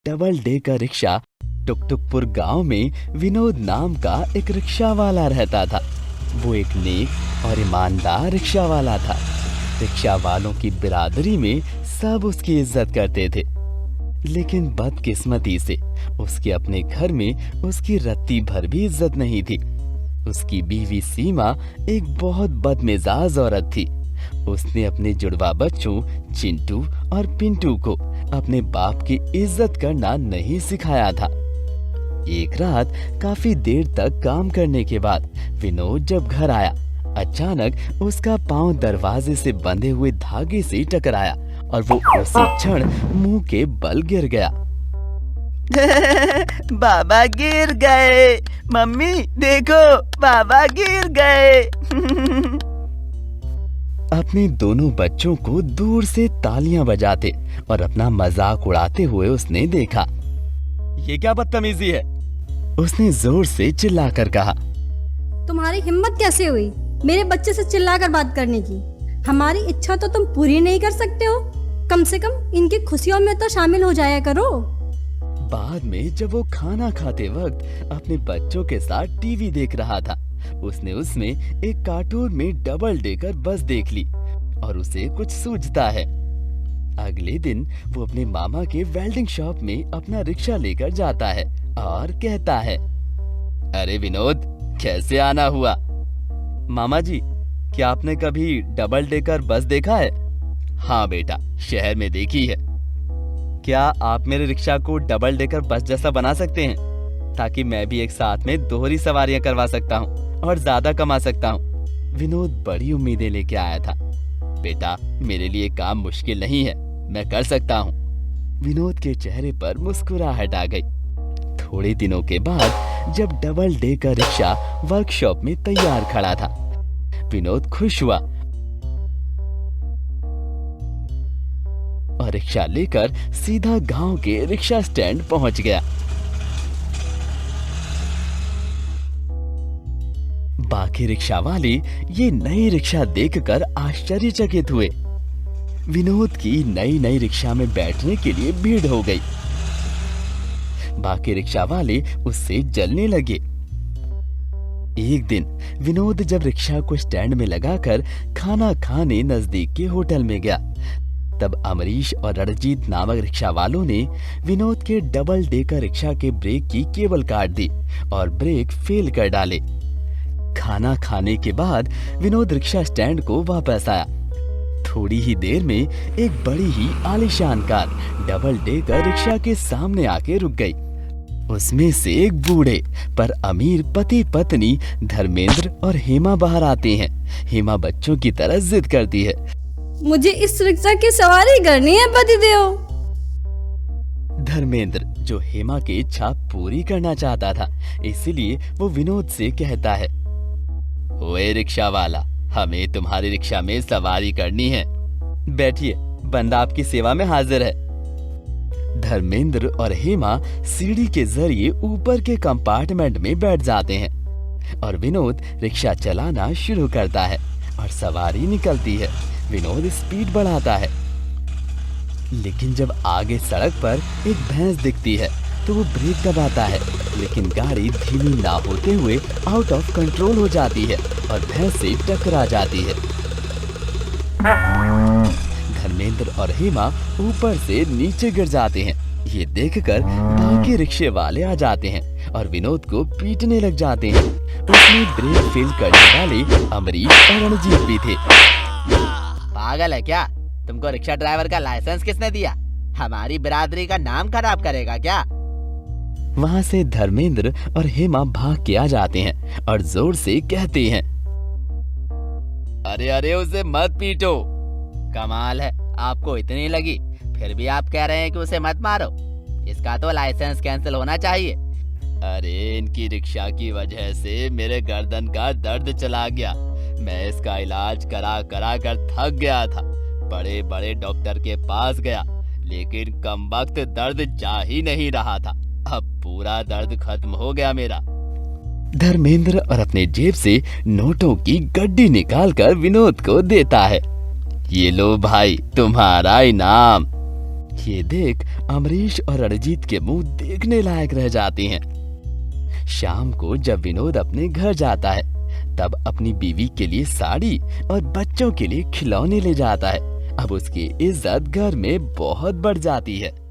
Double decker rickshaw टुकटुकपुर गांव में विनोद नाम का एक रिक्शा वाला रहता था। वो एक नेक और ईमानदार रिक्शा वाला था। रिक्शा वालों की बिरादरी में सब उसकी इज्जत करते थे, लेकिन बदकिस्मती से उसके अपने घर में उसकी रत्ती भर भी इज्जत नहीं थी। उसकी बीवी सीमा एक बहुत बदमिजाज औरत थी। उसने अपने जुड़वा बच्चों चिंटू और पिंटू को अपने बाप की इज्जत करना नहीं सिखाया था। एक रात काफी देर तक काम करने के बाद विनोद जब घर आया, अचानक उसका पांव दरवाजे से बंधे हुए धागे से टकराया और वो उसी क्षण मुंह के बल गिर गया। बाबा गिर गए, मम्मी देखो बाबा गिर गए। अपने दोनों बच्चों को दूर से तालियां बजाते और अपना मजाक उड़ाते हुए उसने देखा। ये क्या बदतमीजी है? उसने जोर से चिल्लाकर कहा। तुम्हारी हिम्मत कैसे हुई मेरे बच्चे से चिल्लाकर बात करने की? हमारी इच्छा तो तुम पूरी नहीं कर सकते हो, कम से कम इनकी खुशियों में तो शामिल हो जाया करो। बाद में जब वो खाना खाते वक्त अपने बच्चों के साथ टीवी देख रहा था, उसने उसमें एक कार्टून में डबल डेकर बस देख ली और उसे कुछ सूझता है। अगले दिन वो अपने मामा के वेल्डिंग शॉप में अपना रिक्शा लेकर जाता है और कहता है, अरे विनोद, कैसे आना हुआ? मामा जी, क्या आपने कभी डबल डेकर बस देखा है? हाँ बेटा, शहर में देखी है। क्या आप मेरे रिक्शा को डबल डेकर बस जैसा बना सकते हैं, ताकि मैं भी एक साथ में दोहरी सवारियां करवा सकता हूँ और ज्यादा कमा सकता हूँ? विनोद बड़ी उम्मीदें लेके आया था। बेटा, मेरे लिए काम मुश्किल नहीं है, मैं कर सकता हूँ। विनोद के चेहरे पर मुस्कुराहट आ गई। थोड़े दिनों के बाद जब डबल डेकर रिक्शा वर्कशॉप में तैयार खड़ा था, विनोद खुश हुआ और रिक्शा लेकर सीधा गांव के रिक्शा स्टैंड पहुंच गया। बाकी रिक्शा वाले ये नई रिक्शा देखकर आश्चर्यचकित हुए। विनोद की नई रिक्शा में बैठने के लिए भीड़ हो गई। बाकी रिक्शा वाले उससे जलने लगे। एक दिन विनोद जब रिक्शा को स्टैंड में लगाकर खाना खाने नजदीक के होटल में गया, तब अमरीश और रणजीत नामक रिक्शा वालों ने विनोद के डबल डेकर रिक्शा के ब्रेक की केबल काट दी और ब्रेक फेल कर डाले। खाना खाने के बाद विनोद रिक्शा स्टैंड को वापस आया। थोड़ी ही देर में एक बड़ी ही आलीशान कार डबल डेकर रिक्शा के सामने आके रुक गई। उसमें से एक बूढ़े पर अमीर पति पत्नी धर्मेंद्र और हेमा बाहर आते हैं। हेमा बच्चों की तरह जिद करती है, मुझे इस रिक्शा की सवारी करनी है पतिदेव। धर्मेंद्र, जो हेमा की इच्छा पूरी करना चाहता था, इसलिए वो विनोद से कहता है, ओए रिक्शा वाला, हमें तुम्हारी रिक्शा में सवारी करनी है। बैठिए, बंदा आपकी सेवा में हाजिर है। धर्मेंद्र और हेमा सीढ़ी के जरिए ऊपर के कंपार्टमेंट में बैठ जाते हैं और विनोद रिक्शा चलाना शुरू करता है और सवारी निकलती है। विनोद स्पीड बढ़ाता है, लेकिन जब आगे सड़क पर एक भैंस दिखती है तो वो ब्रेक दबाता है, लेकिन गाड़ी धीमी ना होते हुए आउट ऑफ कंट्रोल हो जाती है और भैंस से टकरा जाती है। धर्मेंद्र और हेमा ऊपर से नीचे गिर जाते हैं। ये देखकर बाकी रिक्शे वाले आ जाते हैं और विनोद को पीटने लग जाते हैं। उसमें ब्रेक फेल करने वाले अमरीश और रणजीत भी थे। पागल है क्या? तुमको रिक्शा ड्राइवर का लाइसेंस किसने दिया? हमारी बिरादरी का नाम खराब करेगा क्या? वहाँ से धर्मेंद्र और हेमा भाग के आ जाते हैं और जोर से कहते हैं, अरे अरे, उसे मत पीटो। कमाल है, आपको इतनी लगी, फिर भी आप कह रहे हैं कि उसे मत मारो। इसका तो लाइसेंस कैंसिल होना चाहिए। अरे, इनकी रिक्शा की वजह से मेरे गर्दन का दर्द चला गया। मैं इसका इलाज करा कर थक गया था। बड़े बड़े डॉक्टर के पास गया, लेकिन कमबख्त दर्द जा ही नहीं रहा था। अब पूरा दर्द खत्म हो गया मेरा। धर्मेंद्र और अपने जेब से नोटों की गड्डी निकालकर विनोद को देता है। ये लो भाई, तुम्हारा इनाम। ये देख अमरीश और रणजीत के मुंह देखने लायक रह जाते हैं। शाम को जब विनोद अपने घर जाता है तब अपनी बीवी के लिए साड़ी और बच्चों के लिए खिलौने ले जाता है। अब उसकी इज्जत घर में बहुत बढ़ जाती है।